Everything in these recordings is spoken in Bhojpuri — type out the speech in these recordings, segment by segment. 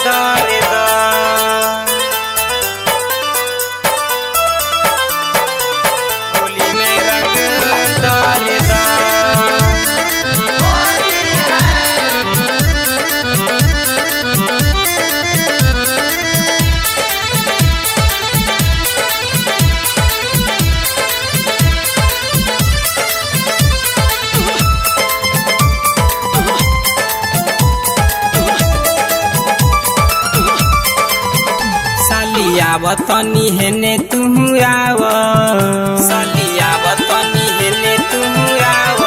दारे दा होली में रंग दारे दा आवतनी हेने तू आव साली आवतनी हेने तू आव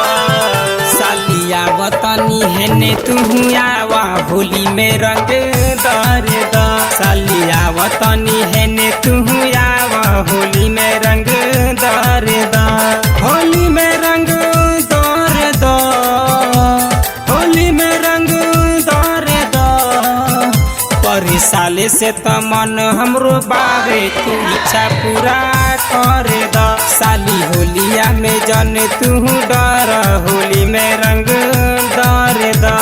साली आवतनी हेने तू आव होली में रंग दारे दा साली आवतनी हेने तू आव होली में रंग दारे दा होली में रंग दारे दा होली में रंग दारे दा पर साले से तमन हमरो बावे तू इच्छा पूरा कर द साली होलिया में जन तू डर होली में रंग दारे दा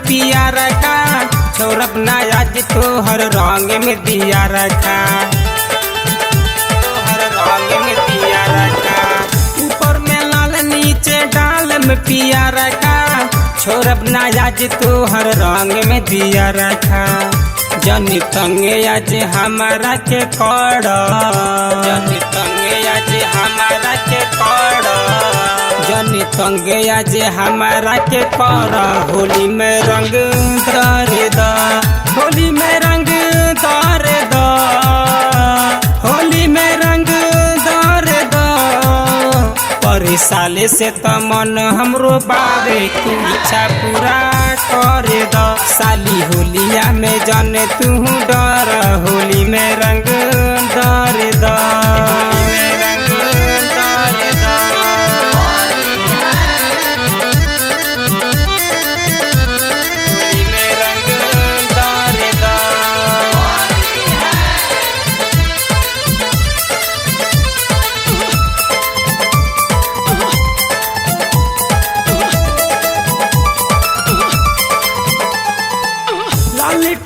पिया रखा छोरब ना आज तोहर रंग में दिया रखा तोहर रंग में दिया रखा ऊपर में लाल नीचे डाल में पिया रखा छोरब ना आज तोहर रंग में दिया रखा जनी तंगे आज हमारा के कड़ जनी तंगे आज हमारा के कड़ जनी तंगे आज हमारा के कर होली में रंग दारे दा होली में रंग दारे दा होली में रंग दारे दा पर साले से तमन हमरो बावे तू इच्छा पूरा कर द साली होलिया में जन तू डर होली में रंग दारे दा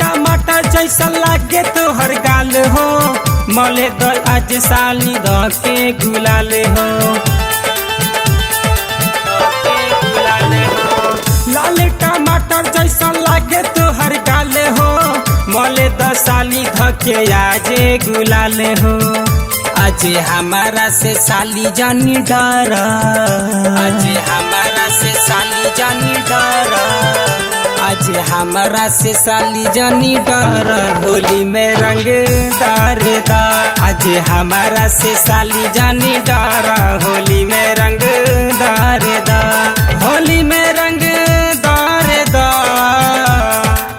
टमाटर जैसा लागे तो हर गाल हो मले द आज साली द के गुलाल हो लाल टमाटर जैसा लागे तो हर गाल हो मले द साली द के आज गुलाल हो आज हमारा से साली जानी डर आज हमारा से साली जानी डर आज हमारा से साली जानी डर होली में रंग दारे दा आज हमारा से साली जानी डर होली में रंग दारे दा होली में रंग दारे दा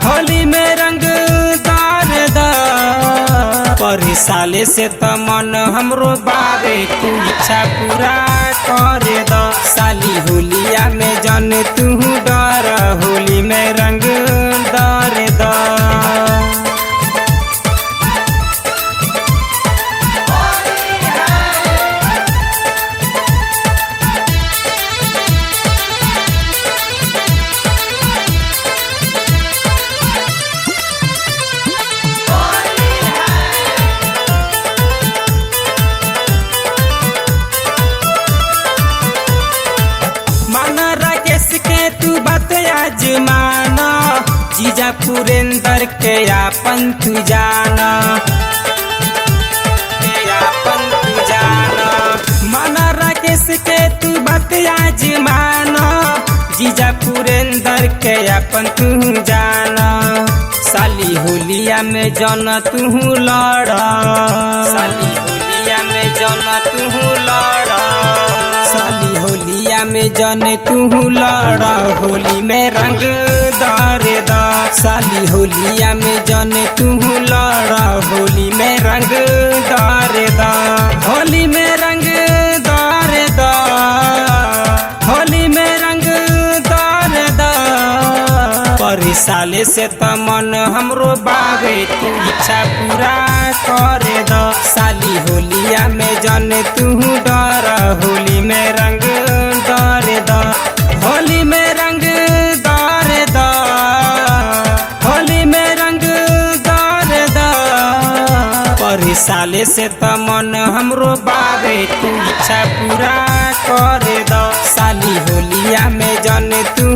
होली में रंग दारे दा पर साले से तमन हमरो बावे तू इच्छा पूरा कर द साली होलिया में जन तू डर होली में रंग दारे दा तू बात आजमाना जीजा पुरेंदर के आपन तू जाना माना राकेश के तू बात आजमाना जीजा पुरेंदर के आपन तू जाना साली होलिया में जन तू लड़ा साली होलिया में जन तू लड़ा साली होलिया में जाने तू लड़ा होली में रंग दारे दा साली होलिया में जाने तू लड़ा होली में रंग पर साले से त मन हमरो बावे तू इच्छा पूरा करे द साली होलिया में जन तू डर होली में रंग डरे द होली में रंग डरे द होली में रंग डरे द पर साले से त मन हमरो बावे तू इच्छा पूरा करे द साली होलिया में जन तू